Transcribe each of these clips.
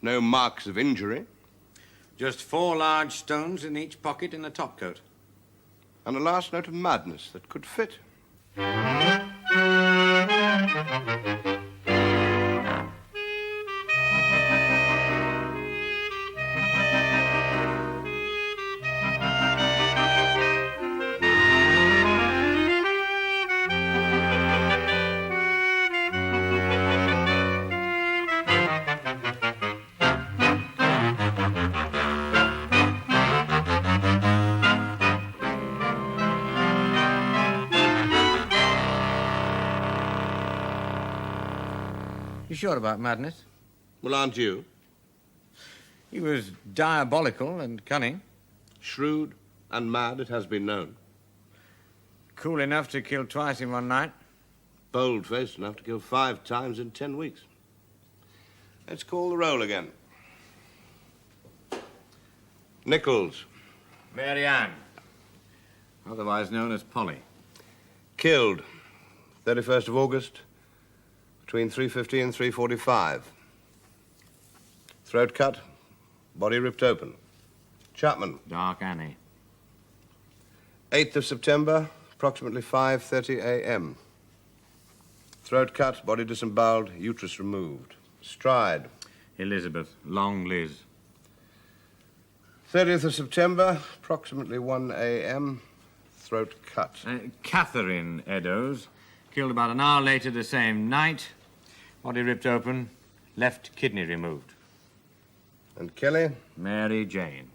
No marks of injury. Just 4 large stones in each pocket in the topcoat. And a last note of madness that could fit. You sure about madness? Well, aren't you? He was diabolical and cunning. Shrewd and mad, it has been known. Cool enough to kill twice in one night. Bold-faced enough to kill 5 times in 10 weeks. Let's call the roll again. Nichols. Mary Ann, otherwise known as Polly. Killed 31st of August, between 3:50 and 3:45. Throat cut, body ripped open. Chapman. Dark Annie. 8th of September, approximately 5:30 a.m. Throat cut, body disemboweled, uterus removed. Stride. Elizabeth, Long Liz. 30th of September, approximately 1 a.m. Throat cut. Catherine Eddowes, killed about an hour later the same night. Body ripped open, left kidney removed. And Kelly? Mary Jane.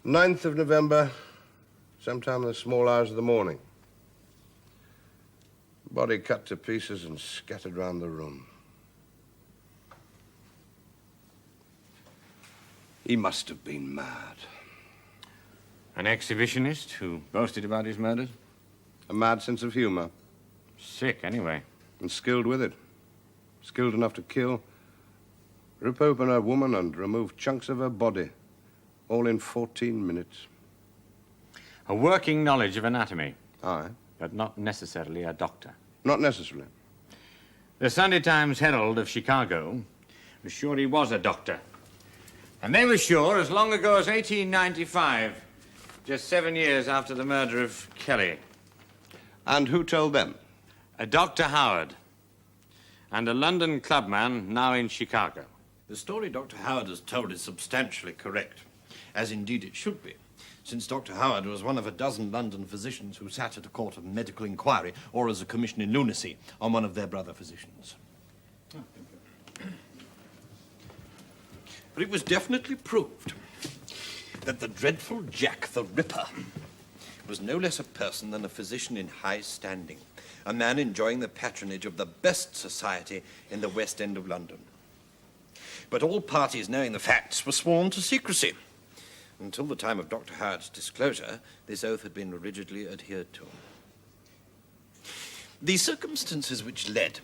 9th of November, sometime in the small hours of the morning. Body cut to pieces and scattered round the room. He must have been mad. An exhibitionist who boasted about his murders? A mad sense of humor. Sick, anyway. And skilled with it. Skilled enough to kill, rip open a woman and remove chunks of her body, all in 14 minutes. A working knowledge of anatomy. Aye. But not necessarily a doctor. Not necessarily. The Sunday Times Herald of Chicago was sure he was a doctor. And they were sure as long ago as 1895, just 7 years after the murder of Kelly. And who told them? A Dr. Howard, and a London clubman now in Chicago. The story Dr. Howard has told is substantially correct, as indeed it should be, since Dr. Howard was one of a dozen London physicians who sat at a court of medical inquiry or as a commission in lunacy on one of their brother physicians. But it was definitely proved that the dreadful Jack the Ripper was no less a person than a physician in high standing, a man enjoying the patronage of the best society in the West End of London. But all parties knowing the facts were sworn to secrecy. Until the time of Dr. Howard's disclosure, this oath had been rigidly adhered to. The circumstances which led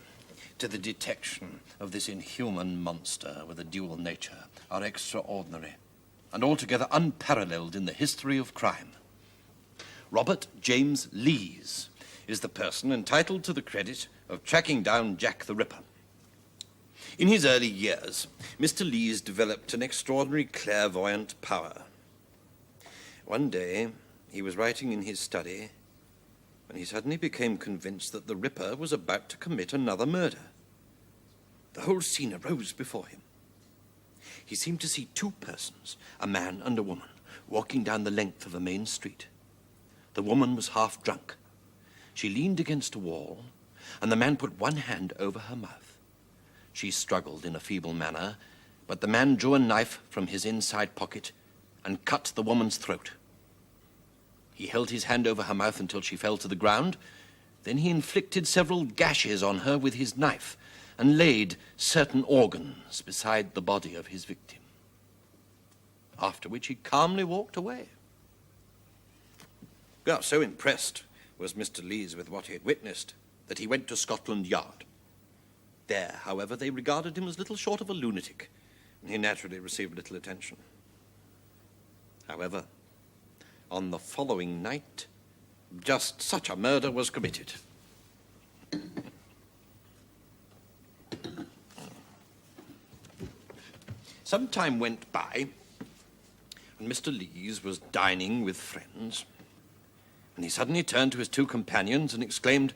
to the detection of this inhuman monster with a dual nature are extraordinary and altogether unparalleled in the history of crime. Robert James Lees is the person entitled to the credit of tracking down Jack the Ripper. In his early years, Mr. Lees developed an extraordinary clairvoyant power. One day, he was writing in his study when he suddenly became convinced that the Ripper was about to commit another murder. The whole scene arose before him. He seemed to see 2 persons, a man and a woman, walking down the length of a main street. The woman was half drunk. She leaned against a wall, and the man put one hand over her mouth. She struggled in a feeble manner, but the man drew a knife from his inside pocket and cut the woman's throat. He held his hand over her mouth until she fell to the ground. Then he inflicted several gashes on her with his knife and laid certain organs beside the body of his victim, after which he calmly walked away. Well, so impressed was Mr. Lees with what he had witnessed that he went to Scotland Yard. There, however, they regarded him as little short of a lunatic, and he naturally received little attention. However, on the following night, just such a murder was committed. Some time went by, and Mr. Lees was dining with friends, and he suddenly turned to his two companions and exclaimed,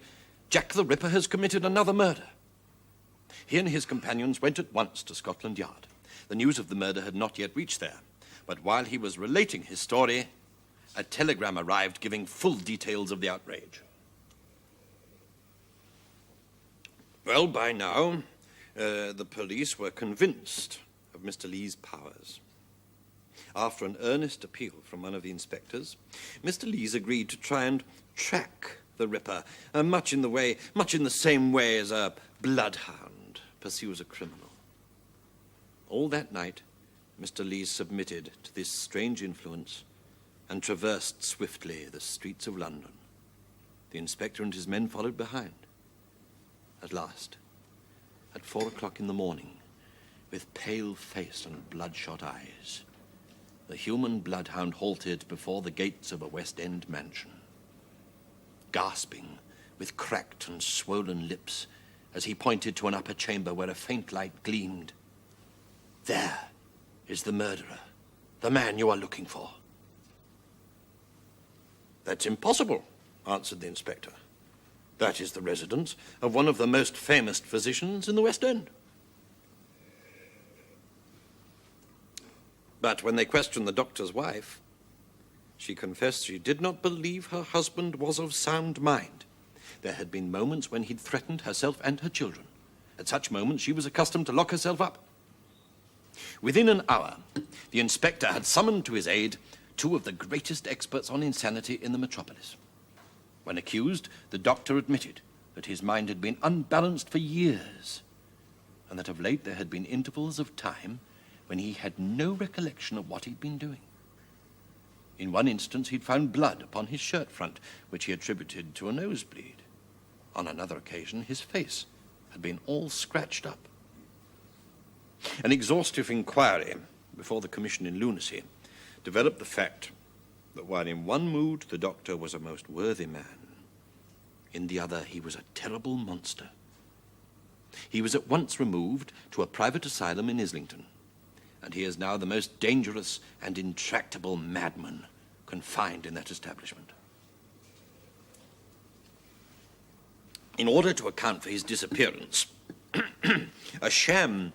"Jack the Ripper has committed another murder." He and his companions went at once to Scotland Yard. The news of the murder had not yet reached there, but while he was relating his story, a telegram arrived giving full details of the outrage. Well, by now, the police were convinced of Mr. Lee's powers. After an earnest appeal from one of the inspectors, Mr. Lees agreed to try and track the Ripper, much in the same way as a bloodhound pursues a criminal. All that night, Mr. Lees submitted to this strange influence and traversed swiftly the streets of London. The inspector and his men followed behind. At last, at 4 o'clock in the morning, with pale face and bloodshot eyes, the human bloodhound halted before the gates of a West End mansion. Gasping, with cracked and swollen lips, as he pointed to an upper chamber where a faint light gleamed. "There is the murderer, the man you are looking for." "That's impossible," answered the inspector. "That is the residence of one of the most famous physicians in the West End." But when they questioned the doctor's wife, she confessed she did not believe her husband was of sound mind. There had been moments when he'd threatened herself and her children. At such moments, she was accustomed to lock herself up. Within an hour, the inspector had summoned to his aid two of the greatest experts on insanity in the metropolis. When accused, the doctor admitted that his mind had been unbalanced for years, and that of late there had been intervals of time when he had no recollection of what he'd been doing. In one instance, he'd found blood upon his shirt front, which he attributed to a nosebleed. On another occasion, his face had been all scratched up. An exhaustive inquiry before the Commission in Lunacy developed the fact that while in one mood the doctor was a most worthy man, in the other he was a terrible monster. He was at once removed to a private asylum in Islington, and he is now the most dangerous and intractable madman confined in that establishment. In order to account for his disappearance, a sham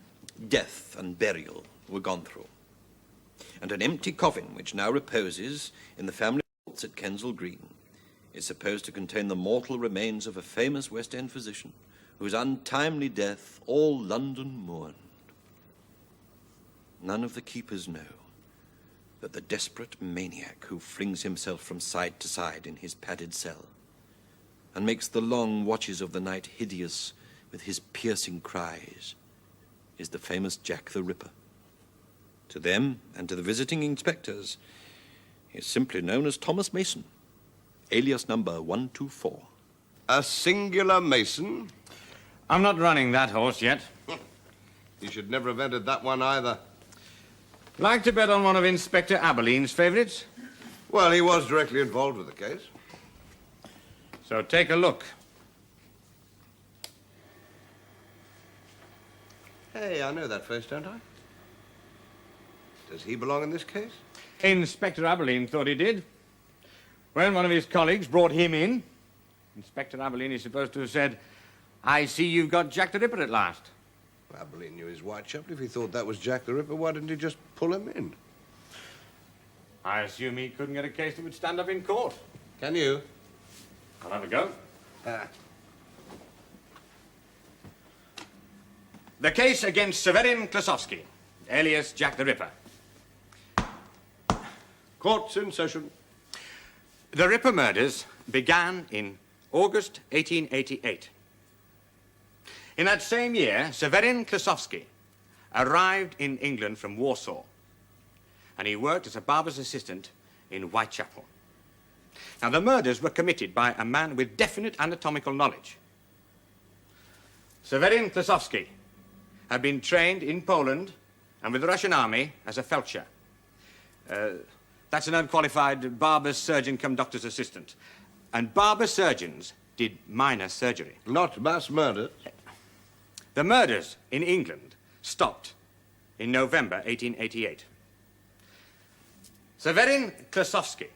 death and burial were gone through, and an empty coffin, which now reposes in the family vaults at Kensal Green, is supposed to contain the mortal remains of a famous West End physician whose untimely death all London mourned. None of the keepers know that the desperate maniac who flings himself from side to side in his padded cell and makes the long watches of the night hideous with his piercing cries is the famous Jack the Ripper. To them and to the visiting inspectors, he is simply known as Thomas Mason, alias number 124. A singular Mason? I'm not running that horse yet. You should never have entered that one either. Like to bet on one of Inspector Aberline's favourites? Well, he was directly involved with the case. So take a look. Hey, I know that face, don't I? Does he belong in this case? Inspector Aberline thought he did. When one of his colleagues brought him in, Inspector Aberline is supposed to have said, "I see you've got Jack the Ripper at last." Aberline knew his Whitechapel. If he thought that was Jack the Ripper, why didn't he just pull him in? I assume he couldn't get a case that would stand up in court. Can you? I'll have a go. The case against Severin Klasowski, alias Jack the Ripper. Court's in session. The Ripper murders began in August 1888. In that same year, Severin Klusowski arrived in England from Warsaw, and he worked as a barber's assistant in Whitechapel. Now, the murders were committed by a man with definite anatomical knowledge. Severin Klusowski had been trained in Poland and with the Russian army as a feldsher. That's an unqualified barber's surgeon come doctor's assistant. And barber surgeons did minor surgery. Not mass murder. The murders in England stopped in November 1888. Severin Klusowski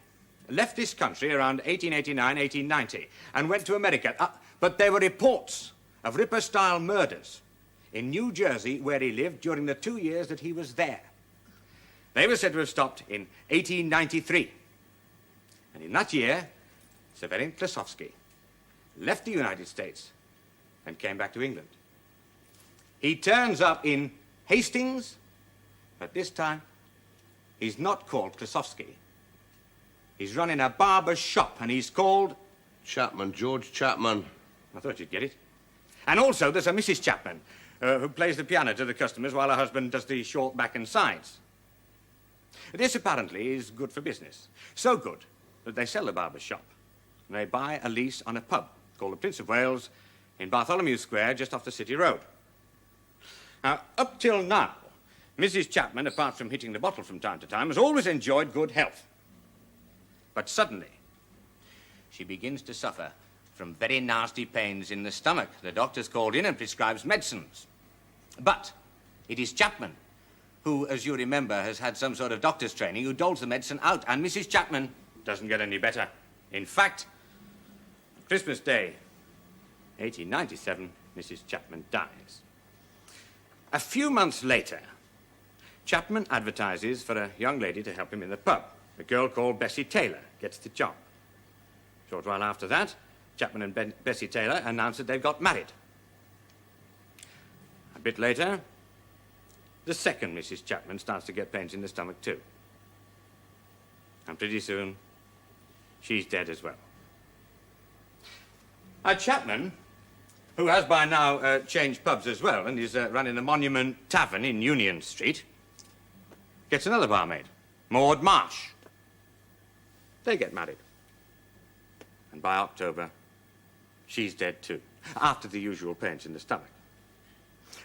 left this country around 1889-1890 and went to America. But there were reports of Ripper-style murders in New Jersey, where he lived during the 2 years that he was there. They were said to have stopped in 1893. And in that year, Severin Klusowski left the United States and came back to England. He turns up in Hastings, but this time he's not called Klusowski. He's running a barber's shop, and he's called... Chapman, George Chapman. I thought you'd get it. And also there's a Mrs. Chapman, who plays the piano to the customers while her husband does the short back and sides. This apparently is good for business. So good that they sell the barber's shop. And they buy a lease on a pub called the Prince of Wales in Bartholomew Square, just off the City Road. Now, up till now, Mrs. Chapman, apart from hitting the bottle from time to time, has always enjoyed good health. But suddenly, she begins to suffer from very nasty pains in the stomach. The doctor's called in and prescribes medicines. But it is Chapman who, as you remember, has had some sort of doctor's training, who doles the medicine out, and Mrs. Chapman doesn't get any better. In fact, on Christmas Day, 1897, Mrs. Chapman dies. A few months later, Chapman advertises for a young lady to help him in the pub. A girl called Bessie Taylor gets the job. A short while after that, Chapman and Bessie Taylor announce that they've got married. A bit later, the second Mrs. Chapman starts to get pains in the stomach too. And pretty soon, she's dead as well. Chapman, who has by now changed pubs as well and is running the Monument Tavern in Union Street, gets another barmaid, Maud Marsh. They get married. And by October, she's dead too, after the usual pains in the stomach.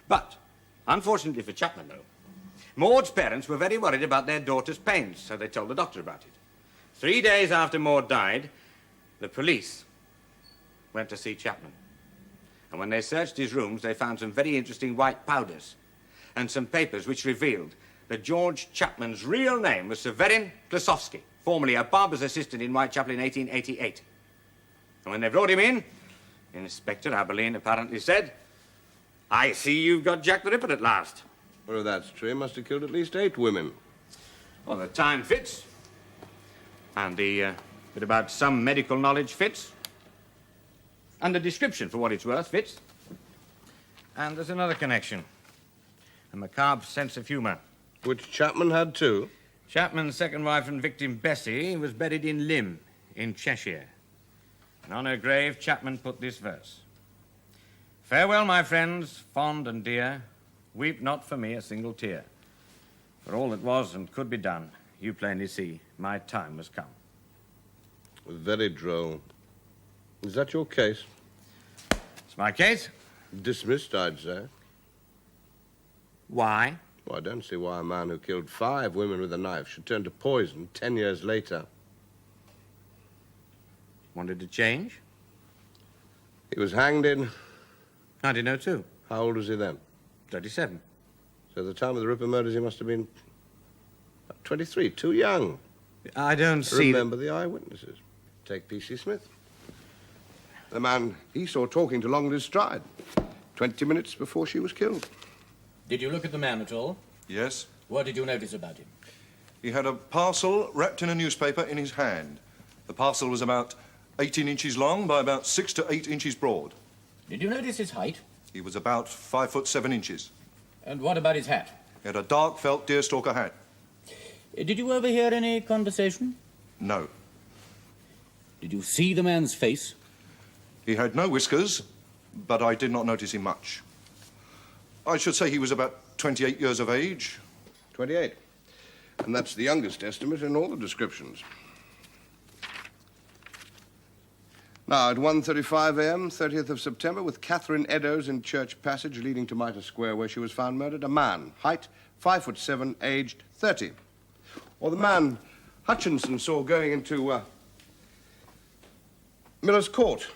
But, unfortunately for Chapman, though, Maud's parents were very worried about their daughter's pains, so they told the doctor about it. 3 days after Maud died, the police went to see Chapman. And when they searched his rooms, they found some very interesting white powders and some papers which revealed that George Chapman's real name was Severin Klusowski, formerly a barber's assistant in Whitechapel in 1888. And when they brought him in, Inspector Aberlin apparently said, "I see you've got Jack the Ripper at last." Well, if that's true, he must have killed at least 8 women. Well, the time fits. And the bit about some medical knowledge fits. And the description, for what it's worth, fits. And there's another connection. A macabre sense of humour. Which Chapman had too. Chapman's second wife and victim, Bessie, was buried in Lymm, in Cheshire. And on her grave, Chapman put this verse. "Farewell, my friends, fond and dear. Weep not for me a single tear. For all that was and could be done, you plainly see, my time was come." Very droll. Is that your case? It's my case. Dismissed, I'd say. Why? Well, I don't see why a man who killed 5 women with a knife should turn to poison 10 years later. Wanted to change? He was hanged in... 1902. How old was he then? 37. So at the time of the Ripper murders, he must have been 23, too young. I don't see... Remember the eyewitnesses. Take P.C. Smith. The man he saw talking to Longley's stride 20 minutes before she was killed. Did you look at the man at all? Yes. What did you notice about him? He had a parcel wrapped in a newspaper in his hand. The parcel was about 18 inches long by about 6 to 8 inches broad. Did you notice his height? He was about 5'7". And what about his hat? He had a dark felt deerstalker hat. Did you overhear any conversation? No. Did you see the man's face? He had no whiskers, but I did not notice him much. I should say he was about 28 years of age. 28. And that's the youngest estimate in all the descriptions. Now, at 1:35 a.m., 30th of September, with Catherine Eddowes in Church Passage leading to Mitre Square, where she was found murdered, a man, height 5'7", aged 30. Or the man Hutchinson saw going into Miller's Court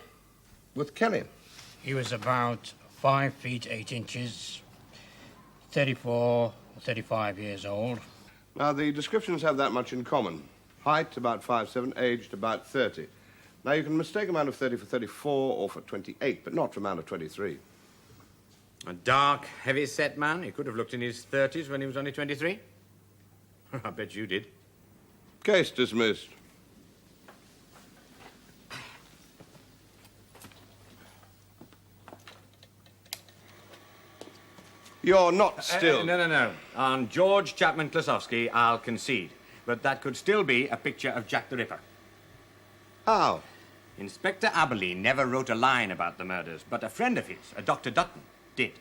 with Kelly. He was about 5 feet 8 inches, 34 or 35 years old. Now, the descriptions have that much in common. Height, about 5'7", aged about 30. Now, you can mistake a man of 30 for 34 or for 28, but not for a man of 23. A dark, heavy-set man. He could have looked in his 30s when he was only 23. I bet you did. Case dismissed. You're not still... No. On George Chapman Klosowski, I'll concede. But that could still be a picture of Jack the Ripper. How? Inspector Aberline never wrote a line about the murders, but a friend of his, a Dr. Dutton, did.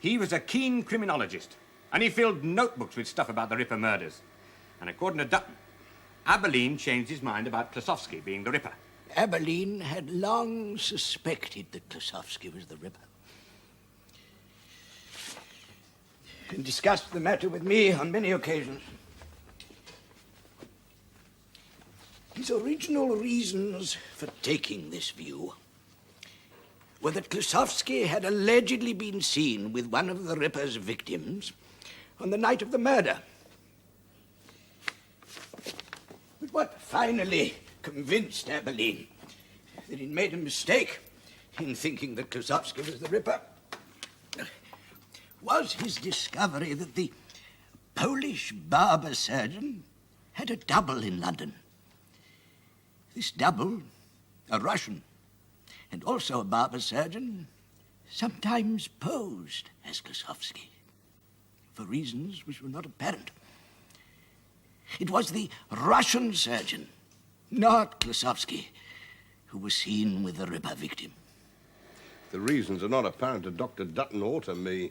He was a keen criminologist, and he filled notebooks with stuff about the Ripper murders. And according to Dutton, Aberline changed his mind about Klosowski being the Ripper. Aberline had long suspected that Klosowski was the Ripper, and discussed the matter with me on many occasions. His original reasons for taking this view were that Klosowski had allegedly been seen with one of the Ripper's victims on the night of the murder. But what finally convinced Aberline that he'd made a mistake in thinking that Klosowski was the Ripper was his discovery that the Polish barber surgeon had a double in London. This double, a Russian, and also a barber surgeon, sometimes posed as Klosowski, for reasons which were not apparent. It was the Russian surgeon, not Klosowski, who was seen with the Ripper victim. The reasons are not apparent to Dr. Dutton or to me.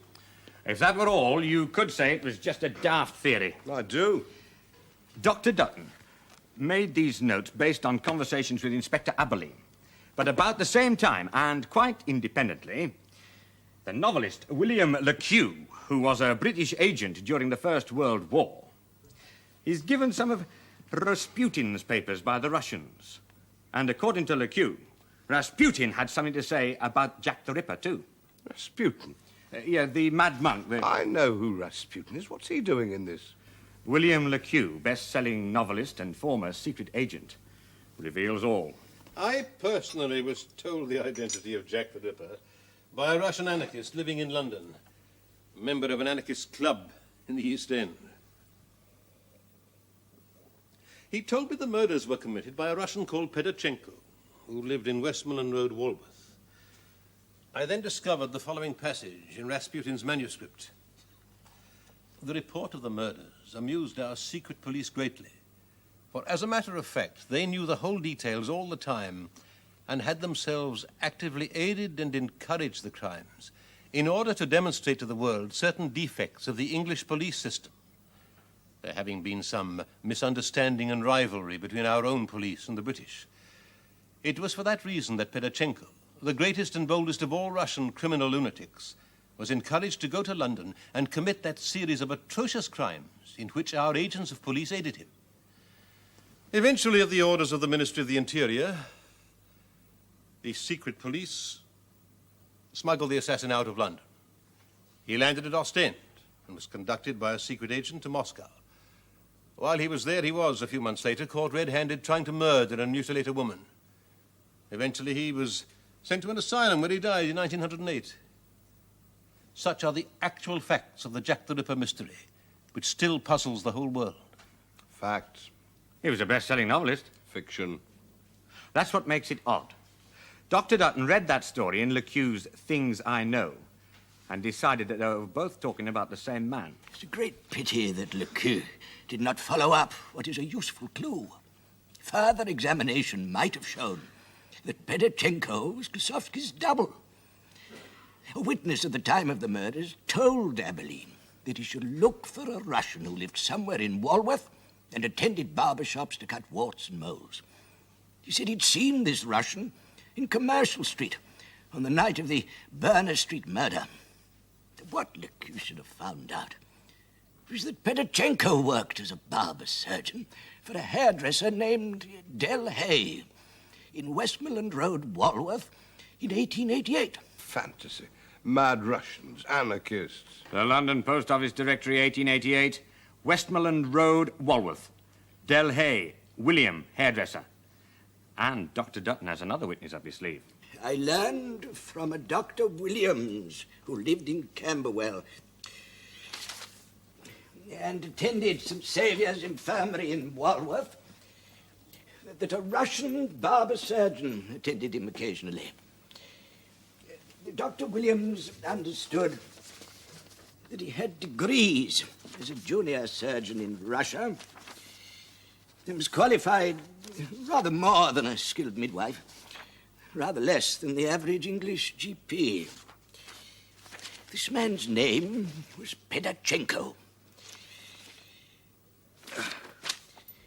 If that were all, you could say it was just a daft theory. I do. Dr. Dutton made these notes based on conversations with Inspector Aberline. But about the same time, and quite independently, the novelist William Le Queux, who was a British agent during the First World War, is given some of Rasputin's papers by the Russians. And according to Le Queux, Rasputin had something to say about Jack the Ripper, too. Rasputin? Yeah, the mad monk. I know who Rasputin is. What's he doing in this? William Le Queux, best-selling novelist and former secret agent, reveals all. I personally was told the identity of Jack the Ripper by a Russian anarchist living in London, a member of an anarchist club in the East End. He told me the murders were committed by a Russian called Pedachenko, who lived in Westmoreland Road, Walworth. I then discovered the following passage in Rasputin's manuscript. The report of the murders amused our secret police greatly, for as a matter of fact, they knew the whole details all the time and had themselves actively aided and encouraged the crimes in order to demonstrate to the world certain defects of the English police system, there having been some misunderstanding and rivalry between our own police and the British. It was for that reason that Pedachenko, the greatest and boldest of all Russian criminal lunatics, was encouraged to go to London and commit that series of atrocious crimes in which our agents of police aided him. Eventually, at the orders of the Ministry of the Interior, the secret police smuggled the assassin out of London. He landed at Ostend and was conducted by a secret agent to Moscow. While he was there, he was, a few months later, caught red-handed trying to murder and mutilate a woman. Eventually, he was sent to an asylum where he died in 1908. Such are the actual facts of the Jack the Ripper mystery, which still puzzles the whole world. Facts. He was a best-selling novelist. Fiction. That's what makes it odd. Dr. Dutton read that story in Le Queux's Things I Know and decided that they were both talking about the same man. It's a great pity that Le Queux did not follow up what is a useful clue. Further examination might have shown that Pedachenko was Klosowski's double, A witness at the time of the murders told Abilene that he should look for a Russian who lived somewhere in Walworth and attended barber shops to cut warts and moles. He said he'd seen this Russian in Commercial Street on the night of the Berner Street murder. What LeCue should have found out was that Pedachenko worked as a barber surgeon for a hairdresser named Del Hay in Westmoreland Road, Walworth, in 1888. Fantasy. Mad Russians, anarchists. The London Post Office Directory, 1888, Westmoreland Road, Walworth. Del Hay, William, hairdresser. And Dr. Dutton has another witness up his sleeve. I learned from a Dr. Williams who lived in Camberwell and attended St. Saviour's Infirmary in Walworth that a Russian barber surgeon attended him occasionally. Dr. Williams understood that he had degrees as a junior surgeon in Russia and was qualified rather more than a skilled midwife, rather less than the average English GP. This man's name was Pedachenko.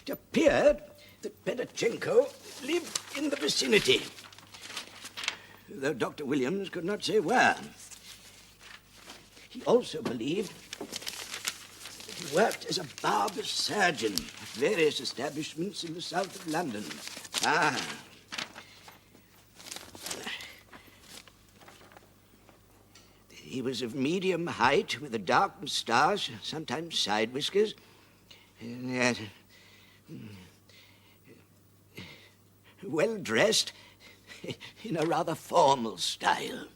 It appeared that Pedachenko lived in the vicinity, though Dr. Williams could not say where. He also believed that he worked as a barber surgeon at various establishments in the south of London. He was of medium height, with a dark moustache, sometimes side whiskers, and well-dressed in a rather formal style.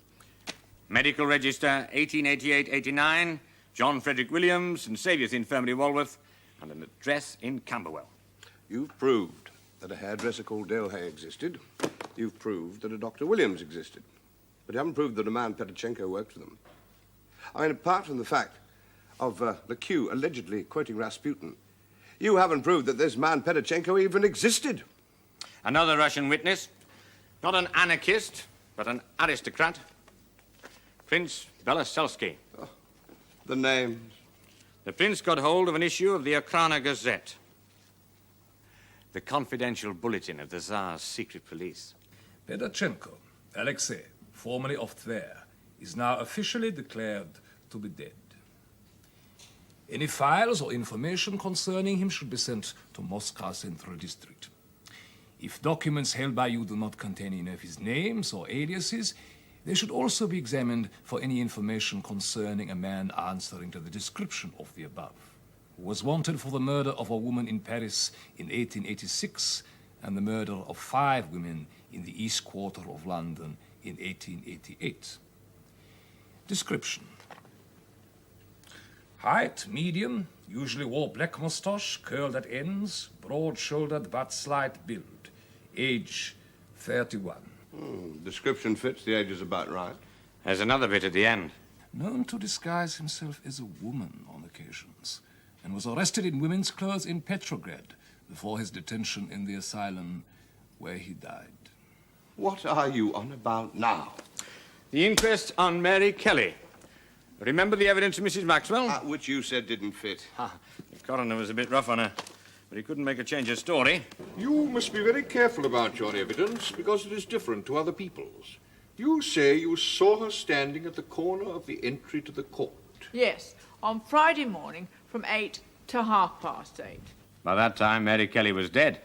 Medical Register, 1888-89, John Frederick Williams, St. Saviour's Infirmary, Walworth, and an address in Camberwell. You've proved that a hairdresser called Del Hay existed. You've proved that a Dr. Williams existed. But you haven't proved that a man Pedachenko worked for them. I mean, apart from the fact of LeCue allegedly quoting Rasputin, you haven't proved that this man Pedachenko even existed. Another Russian witness, not an anarchist, but an aristocrat, Prince Belaselsky. Oh, the names. The prince got hold of an issue of the Okhrana Gazette, the confidential bulletin of the Tsar's secret police. Pedachenko, Alexei, formerly of Tver, is now officially declared to be dead. Any files or information concerning him should be sent to Moscow Central District. If documents held by you do not contain any of his names or aliases, they should also be examined for any information concerning a man answering to the description of the above, who was wanted for the murder of a woman in Paris in 1886 and the murder of 5 women in the East Quarter of London in 1888. Description: height, medium, usually wore black moustache, curled at ends, broad-shouldered but slight build. Age, 31. Description fits. The age is about right. There's another bit at the end. Known to disguise himself as a woman on occasions, and was arrested in women's clothes in Petrograd before his detention in the asylum where he died. What are you on about now? The inquest on Mary Kelly. Remember the evidence of Mrs. Maxwell? Which you said didn't fit. The coroner was a bit rough on her, but he couldn't make her change her story. You must be very careful about your evidence because it is different to other people's. You say you saw her standing at the corner of the entry to the court. Yes, on Friday morning from 8 to 8:30. By that time, Mary Kelly was dead.